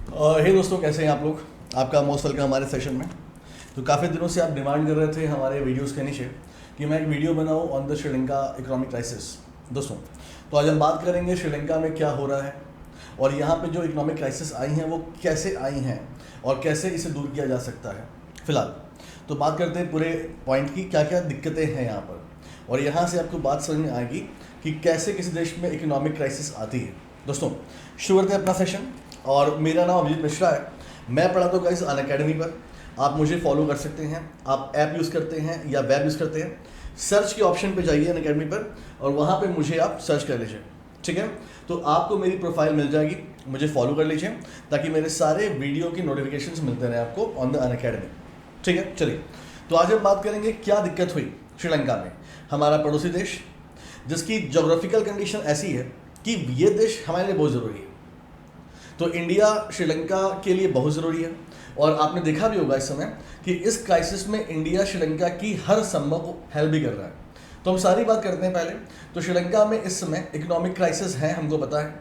हे दोस्तों, कैसे हैं आप लोग। आपका मोस्ट वेलकम हमारे सेशन में। तो काफ़ी दिनों से आप डिमांड कर रहे थे हमारे वीडियोस के नीचे कि मैं एक वीडियो बनाऊं on the Sri Lanka economic crisis. दोस्तों, तो आज हम बात करेंगे श्रीलंका में क्या हो रहा है और यहाँ पे जो इकोनॉमिक क्राइसिस आई हैं वो कैसे आई हैं और कैसे इसे दूर किया जा सकता है। फिलहाल तो बात करते हैं पूरे पॉइंट की, क्या क्या दिक्कतें हैं यहाँ पर, और यहाँ से आपको बात समझ में आएगी कि कैसे किसी देश में इकोनॉमिक क्राइसिस आती है। दोस्तों, शुरू करते हैं अपना सेशन। और मेरा नाम अभिजीत मिश्रा है। मैं पढ़ाता हूँ गाइस अनअकैडमी पर। आप मुझे फॉलो कर सकते हैं। आप ऐप यूज़ करते हैं या वेब यूज़ करते हैं, सर्च के ऑप्शन पे जाइए अनअकैडमी पर और वहाँ पे मुझे आप सर्च कर लीजिए। ठीक है, तो आपको मेरी प्रोफाइल मिल जाएगी, मुझे फॉलो कर लीजिए ताकि मेरे सारे वीडियो की नोटिफिकेशंस मिलते रहे आपको ऑन द अनअकैडमी। ठीक है, चलिए तो आज हम बात करेंगे क्या दिक्कत हुई श्रीलंका में, हमारा पड़ोसी देश जिसकी जोग्राफिकल कंडीशन ऐसी है कि ये देश हमारे लिए बहुत ज़रूरी है। तो इंडिया श्रीलंका के लिए बहुत ज़रूरी है और आपने देखा भी होगा इस समय कि इस क्राइसिस में इंडिया श्रीलंका की हर संभव हेल्प भी कर रहा है। तो हम सारी बात करते हैं पहले। तो श्रीलंका में इस समय इकोनॉमिक क्राइसिस है, हमको पता है,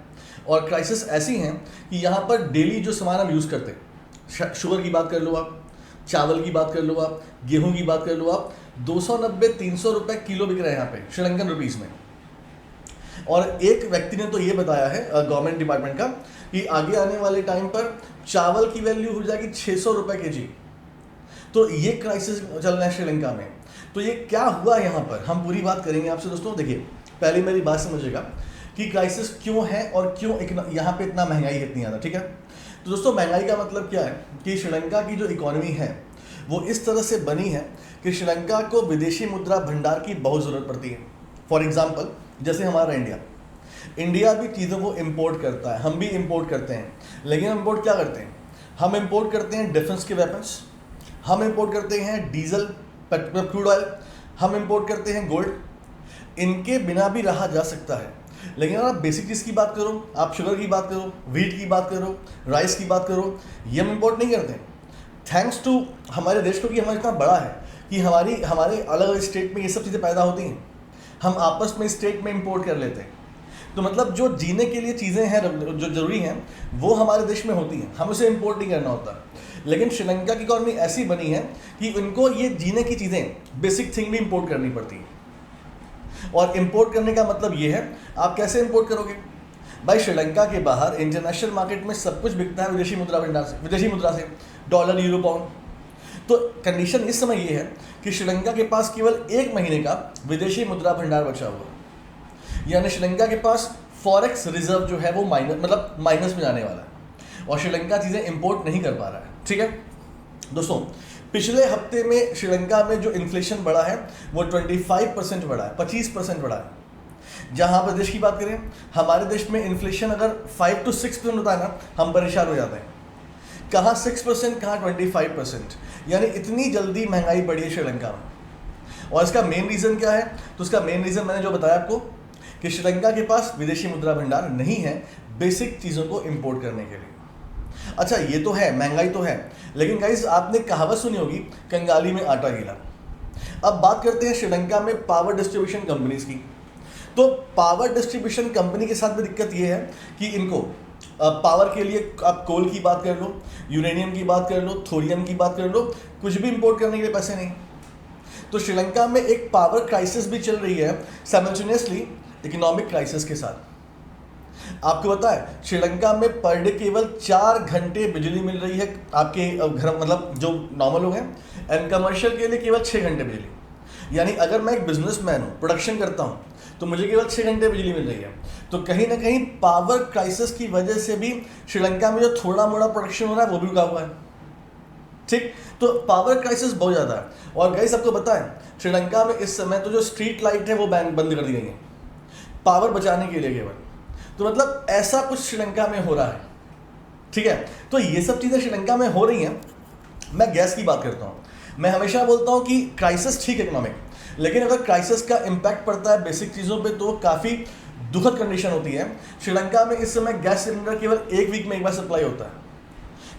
और क्राइसिस ऐसी हैं कि यहाँ पर डेली जो सामान हम यूज़ करते हैं, शुगर की बात कर लो आप, चावल की बात कर लो आप, गेहूँ की बात कर लो आप, 290-300 रुपये किलो बिक रहे हैं यहाँ पे श्रीलंकन रुपीज़ में। और एक व्यक्ति ने तो ये बताया है गवर्नमेंट डिपार्टमेंट का कि आगे आने वाले टाइम पर चावल की वैल्यू हो जाएगी 600 रुपये के जी। तो ये क्राइसिस चल रहा है श्रीलंका में। तो ये क्या हुआ यहाँ पर, हम पूरी बात करेंगे आपसे। दोस्तों देखिए, पहले मेरी बात समझिएगा कि क्राइसिस क्यों है और क्यों यहाँ पे इतना महंगाई है इतनी ज़्यादा। ठीक है, तो दोस्तों महंगाई का मतलब क्या है कि श्रीलंका की जो इकोनॉमी है वो इस तरह से बनी है कि श्रीलंका को विदेशी मुद्रा भंडार की बहुत ज़रूरत पड़ती है। फॉर एग्जाम्पल, जैसे हमारा इंडिया भी चीज़ों को इंपोर्ट करता है, हम भी इंपोर्ट करते हैं, लेकिन हम इंपोर्ट क्या करते हैं, हम इंपोर्ट करते हैं डिफेंस के वेपन्स, हम इंपोर्ट करते हैं डीजल, क्रूड ऑयल, हम इंपोर्ट करते हैं गोल्ड। इनके बिना भी रहा जा सकता है, लेकिन अगर आप बेसिक चीज़ की बात करो, आप शुगर की बात करो, व्हीट की बात करो, राइस की बात करो, ये हम इंपोर्ट नहीं करते हैं। थैंक्स टू हमारे देश को कि हमारा इतना बड़ा है कि हमारे अलग अलग स्टेट में ये सब चीज़ें पैदा होती हैं, हम आपस में स्टेट में इंपोर्ट कर लेते हैं। तो मतलब जो जीने के लिए चीज़ें हैं जो ज़रूरी हैं वो हमारे देश में होती हैं, हम उसे इंपोर्ट नहीं करना होता। लेकिन श्रीलंका की इकॉनमी ऐसी बनी है कि उनको ये जीने की चीज़ें, बेसिक थिंग भी इंपोर्ट करनी पड़ती हैं। और इंपोर्ट करने का मतलब ये है, आप कैसे इंपोर्ट करोगे भाई। श्रीलंका के बाहर इंटरनेशनल मार्केट में सब कुछ बिकता है विदेशी मुद्रा भंडार से, विदेशी मुद्रा से, डॉलर, यूरो, पाउंड। तो कंडीशन इस समय ये है कि श्रीलंका के पास केवल 1 महीने का विदेशी मुद्रा भंडार बचा हुआ है, यानी श्रीलंका के पास फॉरेक्स रिजर्व जो है वो माइनस में जाने वाला है और श्रीलंका चीज़ें इंपोर्ट नहीं कर पा रहा है। ठीक है दोस्तों, पिछले हफ्ते में श्रीलंका में जो इन्फ्लेशन बढ़ा है वो 25% बढ़ा है, 25% बढ़ा है। जहाँ पर देश की बात करें, हमारे देश में इन्फ्लेशन अगर 5 to 6% होता है ना, हम परेशान हो जाते हैं। कहाँ 6%, कहाँ 25%, यानी इतनी जल्दी महंगाई बढ़ी है श्रीलंका में। और इसका मेन रीज़न क्या है, तो इसका मेन रीज़न मैंने जो बताया आपको कि श्रीलंका के पास विदेशी मुद्रा भंडार नहीं है बेसिक चीज़ों को इंपोर्ट करने के लिए। अच्छा, ये तो है, महंगाई तो है, लेकिन गाइस आपने कहावत सुनी होगी, कंगाली में आटा गीला। अब बात करते हैं श्रीलंका में पावर डिस्ट्रीब्यूशन कंपनीज की। तो पावर डिस्ट्रीब्यूशन कंपनी के साथ भी दिक्कत ये है कि इनको पावर के लिए आप कोल की बात कर लो, यूरेनियम की बात कर लो, थोरियम की बात कर लो, कुछ भी इंपोर्ट करने के लिए पैसे नहीं। तो श्रीलंका में एक पावर क्राइसिस भी चल रही है साइमल्टेनियसली इकोनॉमिक क्राइसिस के साथ। आपको पता है श्रीलंका में पर डे केवल 4 घंटे बिजली मिल रही है आपके घर, मतलब जो नॉर्मल लोग हैं, एंड कमर्शियल के लिए केवल 6 घंटे बिजली। यानी अगर मैं एक बिजनेसमैन हूँ, प्रोडक्शन करता हूँ, तो मुझे केवल 6 घंटे बिजली मिल रही है। तो कहीं ना कहीं पावर क्राइसिस की वजह से भी श्रीलंका में जो थोड़ा मोड़ा प्रोडक्शन हो रहा है वो भी रुका हुआ है। ठीक, तो पावर क्राइसिस बहुत ज़्यादा है। और गाइस आपको पता है श्रीलंका में इस समय तो जो स्ट्रीट लाइट है वो बंद कर दी गई है पावर बचाने के लिए केवल। तो मतलब ऐसा कुछ श्रीलंका में हो रहा है। ठीक है, तो ये सब चीज़ें श्रीलंका में हो रही हैं। मैं गैस की बात करता हूँ, मैं हमेशा बोलता हूँ कि क्राइसिस ठीक है इकोनॉमिक, लेकिन अगर क्राइसिस का इम्पैक्ट पड़ता है बेसिक चीज़ों पे तो काफ़ी दुखद कंडीशन होती है। श्रीलंका में इस समय गैस सिलेंडर केवल 1 वीक में एक बार सप्लाई होता है,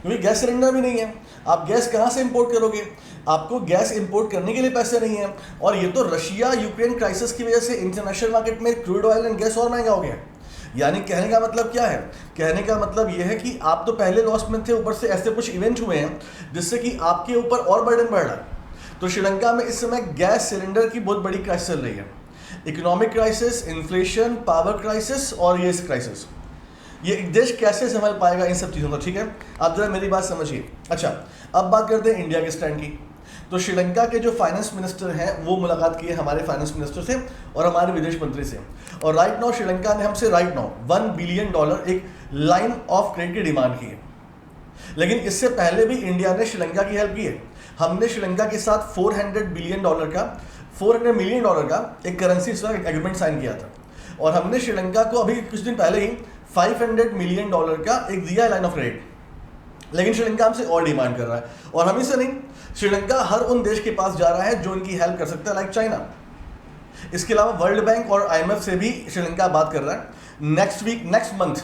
क्योंकि गैस सिलेंडर भी नहीं है। आप गैस कहाँ से इंपोर्ट करोगे, आपको गैस इंपोर्ट करने के लिए पैसे नहीं हैं। और ये तो रशिया यूक्रेन क्राइसिस की वजह से इंटरनेशनल मार्केट में क्रूड ऑयल एंड गैस और महंगा हो गया है। यानी कहने का मतलब क्या है? कहने का मतलब यह है कि आप तो पहले लॉस में थे, ऊपर से ऐसे कुछ इवेंट हुए हैं जिससे कि आपके ऊपर और बर्डन बढ़ रहा है। तो श्रीलंका में इस समय गैस सिलेंडर की बहुत बड़ी क्राइसिस चल रही है। Economic crisis, inflation, power crisis और ये क्राइसिस। ये देश कैसे संभल पाएगा इन सब चीज़ों को? ठीक है, आप जरा मेरी बात समझिए। अच्छा, अब बात करते हैं इंडिया के स्टैंड की। तो श्रीलंका के जो फाइनेंस मिनिस्टर हैं वो मुलाकात किए हमारे फाइनेंस मिनिस्टर से और हमारे विदेश मंत्री से, और राइट नाउ श्रीलंका ने हमसे राइट नाउ $1 बिलियन एक लाइन ऑफ क्रेडिट की डिमांड की है। लेकिन इससे पहले भी इंडिया ने श्रीलंका की हेल्प की है। हमने श्रीलंका के साथ $400 मिलियन का एक करेंसी एग्रीमेंट साइन किया था, और हमने श्रीलंका को अभी कुछ दिन पहले ही $500 मिलियन का एक दिया लाइन ऑफ क्रेडिट। लेकिन श्रीलंका हमसे और डिमांड कर रहा है, और हम ही से नहीं, श्रीलंका हर उन देश के पास जा रहा है जो इनकी हेल्प कर सकता है, लाइक चाइना। इसके अलावा वर्ल्ड बैंक और IMF से भी श्रीलंका बात कर रहा है। नेक्स्ट मंथ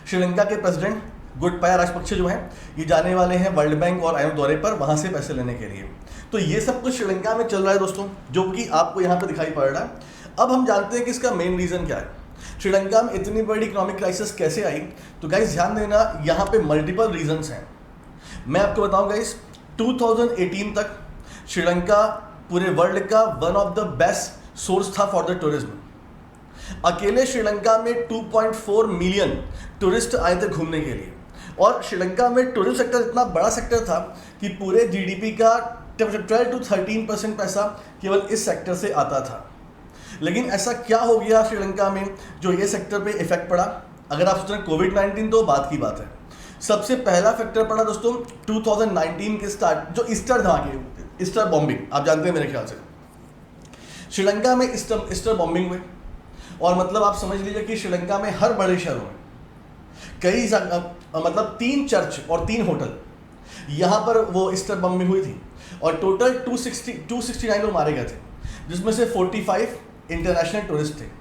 श्रीलंका के प्रेसिडेंट गोटाबाया राजपक्षे जो हैं ये जाने वाले हैं वर्ल्ड बैंक और IMF दौरे पर, वहाँ से पैसे लेने के लिए। तो ये सब कुछ श्रीलंका में चल रहा है दोस्तों, जो कि आपको यहाँ पर दिखाई पड़ रहा है। अब हम जानते हैं कि इसका मेन रीज़न क्या है, श्रीलंका में इतनी बड़ी इकोनॉमिक क्राइसिस कैसे आई। तो गाइस ध्यान देना, यहाँ पे मल्टीपल रीजंस हैं। मैं आपको बताऊं गाइस, 2018 तक श्रीलंका पूरे वर्ल्ड का one of the best source था फॉर द टूरिज्म। अकेले श्रीलंका में 2.4 मिलियन टूरिस्ट आए थे घूमने के लिए, और श्रीलंका में टूरिज्म सेक्टर इतना बड़ा सेक्टर था कि पूरे GDP का 12 to 13% पैसा केवल इस सेक्टर से आता था। लेकिन ऐसा क्या हो गया श्रीलंका में जो ये सेक्टर पे इफेक्ट पड़ा? अगर आप सोच रहे हैं कोविड-19 तो बात की बात है। सबसे पहला फैक्टर पड़ा दोस्तों 2019 के स्टार्ट, जो ईस्टर धमाके, ईस्टर बॉम्बिंग, आप जानते हैं मेरे ख्याल से। श्रीलंका में ईस्टर बॉम्बिंग हुई, और मतलब आप समझ लीजिए कि श्रीलंका में हर बड़े शहरों में कई मतलब 3 चर्च और 3 होटल, यहाँ पर वो ईस्टर बॉम्बिंग हुई थी, और टोटल 269 लोग मारे गए थे, जिसमें से 45 इंटरनेशनल टूरिस्ट थे।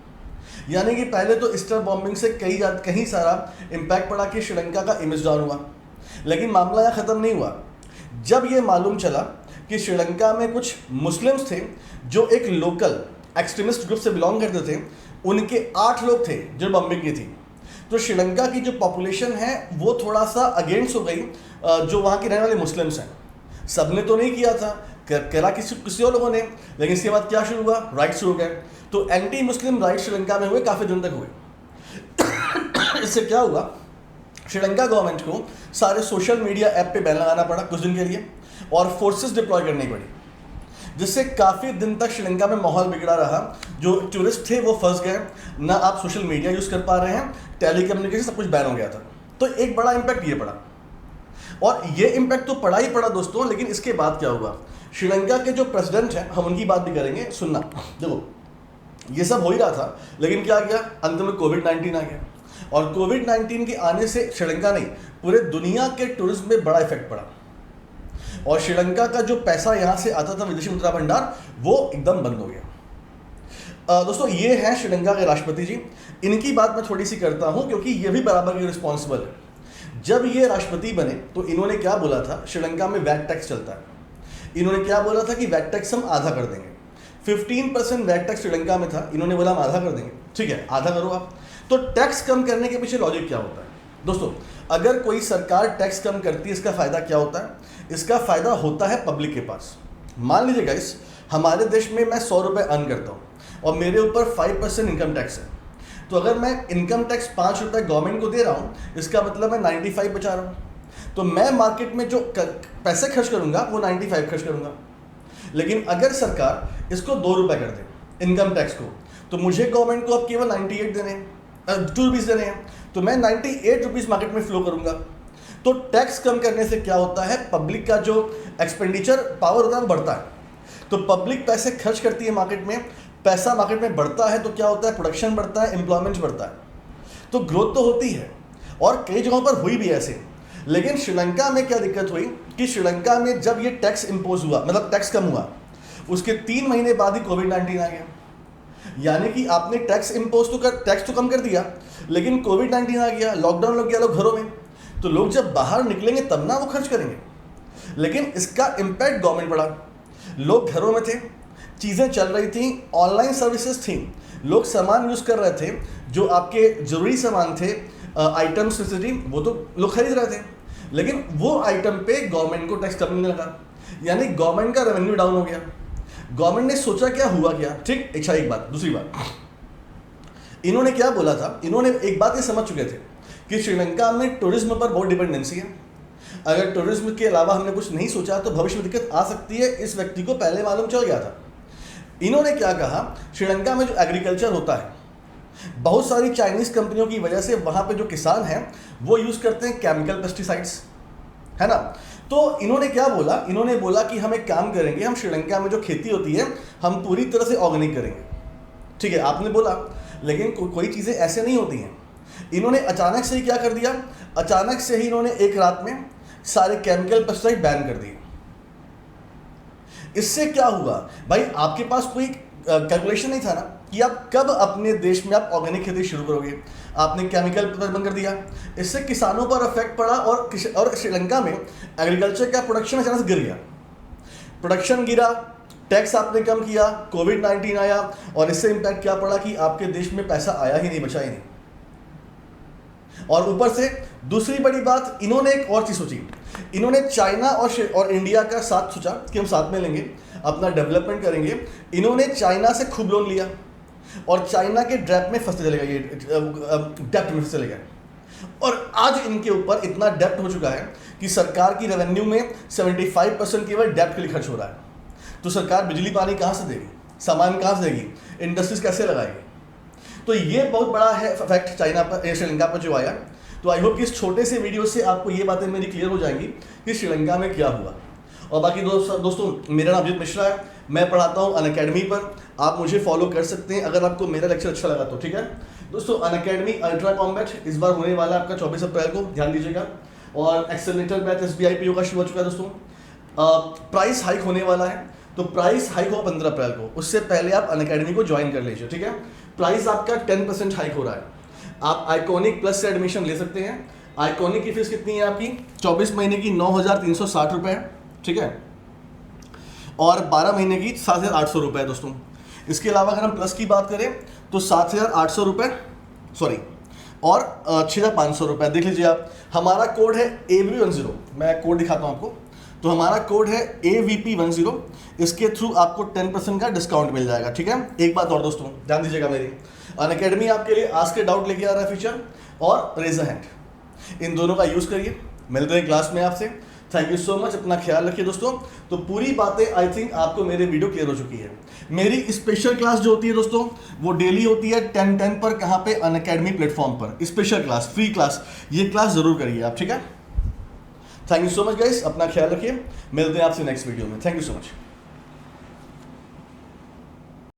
यानी कि पहले तो ईस्टर बॉम्बिंग से कहीं सारा इम्पैक्ट पड़ा कि श्रीलंका का इमेज डाउन हुआ। लेकिन मामला यहाँ ख़त्म नहीं हुआ। जब ये मालूम चला कि श्रीलंका में कुछ मुस्लिम्स थे जो एक लोकल एक्सट्रीमिस्ट ग्रुप से बिलोंग करते थे, उनके 8 लोग थे जो बॉम्बिंग की थी, तो श्रीलंका की जो पॉपुलेशन है वो थोड़ा सा अगेंस्ट हो गई जो वहाँ के रहने वाले मुस्लिम्स हैं। सबने तो नहीं किया था, करा किसी और लोगों ने, लेकिन इसके बाद क्या शुरू हुआ? राइट्स शुरू हो गए। तो एंटी मुस्लिम राइट श्रीलंका में हुए, काफ़ी दिन तक हुए। इससे क्या हुआ? श्रीलंका गवर्नमेंट को सारे सोशल मीडिया ऐप पे बैन लगाना पड़ा कुछ दिन के लिए, और फोर्सेस डिप्लॉय करनी पड़ी, जिससे काफ़ी दिन तक श्रीलंका में माहौल बिगड़ा रहा। जो टूरिस्ट थे वो फंस गए, ना आप सोशल मीडिया यूज़ कर पा रहे हैं, टेलीकम्युनिकेशन सब कुछ बैन हो गया था। तो एक बड़ा इम्पैक्ट ये पड़ा, और ये इम्पैक्ट तो पड़ा ही पड़ा दोस्तों। लेकिन इसके बाद क्या हुआ? श्रीलंका के जो प्रेसिडेंट हैं, हम उनकी बात भी करेंगे, सुनना। देखो ये सब हो ही रहा था, लेकिन क्या गया? अंत में कोविड-19 आ गया, और कोविड-19 के आने से श्रीलंका नहीं, पूरे दुनिया के टूरिज्म में बड़ा इफेक्ट पड़ा, और श्रीलंका का जो पैसा यहाँ से आता था विदेशी मुद्रा भंडार, वो एकदम बंद हो गया। दोस्तों ये हैं श्रीलंका के राष्ट्रपति जी। इनकी बात मैं थोड़ी सी करता हूँ क्योंकि ये भी बराबर के रिस्पॉन्सिबल है। जब ये राष्ट्रपति बने तो इन्होंने क्या बोला था? श्रीलंका में वैट टैक्स चलता है, इन्होंने क्या बोला था कि वैट टैक्स हम आधा कर देंगे। 15% वैट टैक्स श्रीलंका में था, इन्होंने बोला हम आधा कर देंगे। ठीक है, आधा करो आप। तो टैक्स कम करने के पीछे लॉजिक क्या होता है दोस्तों? अगर कोई सरकार टैक्स कम करती है, इसका फ़ायदा क्या होता है? इसका फ़ायदा होता है पब्लिक के पास। मान लीजिए गाइस, हमारे देश में मैं 100 रुपये अर्न करता हूँ और मेरे ऊपर 5% इनकम टैक्स है, तो अगर मैं इनकम टैक्स 5 रुपये गवर्नमेंट को दे रहा हूँ, इसका मतलब मैं 95 बचा रहा हूँ। तो मैं मार्केट में जो पैसे खर्च करूँगा वो 95 खर्च करूँगा। लेकिन अगर सरकार इसको 2 रुपये कर दे इनकम टैक्स को, तो मुझे गवर्नमेंट को अब केवल 98 देने हैं, 2 रुपीज़ देने हैं, तो मैं 98 रुपीज़ मार्केट में फ्लो करूँगा। तो टैक्स कम करने से क्या होता है? पब्लिक का जो एक्सपेंडिचर पावर होता है वो बढ़ता है। तो पब्लिक पैसे खर्च करती है मार्केट में, पैसा मार्केट में बढ़ता है, तो क्या होता है? प्रोडक्शन बढ़ता है, एम्प्लॉयमेंट बढ़ता है, तो ग्रोथ तो होती है, और कई जगहों पर हुई भी ऐसे। लेकिन श्रीलंका में क्या दिक्कत हुई कि श्रीलंका में जब ये टैक्स इम्पोज हुआ, मतलब टैक्स कम हुआ, उसके 3 महीने बाद ही कोविड-19 आ गया। यानी कि आपने टैक्स तो कम कर दिया, लेकिन कोविड-19 आ गया, लॉकडाउन लग गया लोग घरों में, तो लोग जब बाहर निकलेंगे तब ना वो खर्च करेंगे। लेकिन इसका इम्पैक्ट गवर्नमेंट पड़ा, लोग घरों में थे, चीज़ें चल रही थी, ऑनलाइन सर्विसेज थी, लोग सामान यूज़ कर रहे थे, जो आपके ज़रूरी सामान थे, आइटम्स नेसेसिटी, वो तो लोग खरीद रहे थे, लेकिन वो आइटम पे गवर्नमेंट को टैक्स कम मिलने लगा, यानी गवर्नमेंट का रेवेन्यू डाउन हो गया। गवर्नमेंट ने सोचा क्या हुआ क्या, ठीक, एक बात। दूसरी बात, इन्होंने क्या बोला था, इन्होंने एक बात ये समझ चुके थे कि श्रीलंका में टूरिज्म पर बहुत डिपेंडेंसी है, अगर टूरिज्म के अलावा हमने कुछ नहीं सोचा तो भविष्य में दिक्कत आ सकती है। इस व्यक्ति को पहले मालूम चल गया था। इन्होंने क्या कहा, श्रीलंका में जो एग्रीकल्चर होता है, बहुत सारी चाइनीज कंपनियों की वजह से वहाँ पे जो किसान हैं वो यूज़ करते हैं केमिकल पेस्टिसाइड्स, है ना। तो इन्होंने क्या बोला, इन्होंने बोला कि हम एक काम करेंगे, हम श्रीलंका में जो खेती होती है हम पूरी तरह से ऑर्गेनिक करेंगे। ठीक है, आपने बोला, लेकिन कोई चीज़ें ऐसे नहीं होती हैं। इन्होंने अचानक से ही क्या कर दिया, अचानक से ही इन्होंने एक रात में सारे केमिकल पेस्टिसाइड बैन कर दिए। इससे क्या हुआ भाई, आपके पास कोई कैलकुलेशन नहीं था ना कि आप कब अपने देश में आप ऑर्गेनिक खेती शुरू करोगे, आपने केमिकल बंद कर दिया। इससे किसानों पर इफेक्ट पड़ा और श्रीलंका में एग्रीकल्चर का प्रोडक्शन अचानक से गिर गया, प्रोडक्शन गिरा, टैक्स आपने कम किया, कोविड-19 आया और इससे इम्पैक्ट क्या पड़ा कि आपके देश में पैसा आया ही नहीं, बचा ही नहीं। और ऊपर से दूसरी बड़ी बात, इन्होंने एक और चीज़ सोची, इन्होंने चाइना और इंडिया का साथ सोचा कि हम साथ में लेंगे, अपना डेवलपमेंट करेंगे। इन्होंने चाइना से खूब लोन लिया और चाइना के डेप्ट में फंसते चले गए, डेप्ट में फंसते चले गए। और आज इनके ऊपर इतना डेप्ट हो चुका है कि सरकार की रेवेन्यू में 75% केवल डेप्ट के लिए खर्च हो रहा है। तो सरकार बिजली पानी कहाँ से देगी, सामान कहाँ से देगी, इंडस्ट्रीज कैसे लगाएगी। तो ये बहुत बड़ा है फैक्ट चाइना पर, श्रीलंका पर जो आया। तो आई होप कि इस छोटे से वीडियो से आपको ये बातें मेरी क्लियर हो जाएंगी कि श्रीलंका में क्या हुआ। और बाकी दोस्तों मेरा नाम अभिजीत मिश्रा है, मैं पढ़ाता हूँ अनअकैडमी पर, आप मुझे फॉलो कर सकते हैं अगर आपको मेरा लेक्चर अच्छा लगा तो। ठीक है दोस्तों, अनअकैडमी अल्ट्रा कॉम्बैट इस बार होने वाला है आपका 24 अप्रैल को, ध्यान दीजिएगा। और एक्सेलरेटर बैच SBI PO का शुरू हो चुका है दोस्तों। प्राइस हाइक होने वाला है, तो प्राइस हाइक होगा 15 अप्रैल को, उससे पहले आप अनअकैडमी को ज्वाइन कर लीजिए। ठीक है, प्राइस आपका 10% हाइक हो रहा है। आप आइकॉनिक प्लस से एडमिशन ले सकते हैं। आइकॉनिक की फीस कितनी है आपकी, 24 महीने की 9,360 रुपये है। ठीक है, और 12 महीने की 7,800 रुपये है दोस्तों। इसके अलावा अगर हम प्लस की बात करें तो 7,800 रुपये, सॉरी, और 6,500 रुपये। देख लीजिए आप, हमारा कोड है AVP10, मैं कोड दिखाता हूँ आपको। तो हमारा कोड है AVP10, इसके थ्रू आपको 10% का डिस्काउंट मिल जाएगा। ठीक है, एक बात और दोस्तों ध्यान दीजिएगा मेरी, अनअकैडमी आपके लिए आस्क ए डाउट लेके आ रहा है फीचर, और रेज अ हैंड, इन दोनों का यूज़ करिए। मिलते हैं क्लास में आपसे। थैंक यू सो मच, अपना ख्याल रखिए दोस्तों। तो पूरी बातें आई थिंक आपको मेरे वीडियो क्लियर हो चुकी है। मेरी स्पेशल क्लास जो होती है दोस्तों वो डेली होती है 10:10 पर, कहाँ पे, अनअकैडमी प्लेटफॉर्म पर। स्पेशल क्लास, फ्री क्लास, ये क्लास जरूर करिए आप। ठीक है, thank you so much guys, अपना ख्याल रखिए। मिलते हैं आपसे नेक्स्ट वीडियो में। Thank you so much.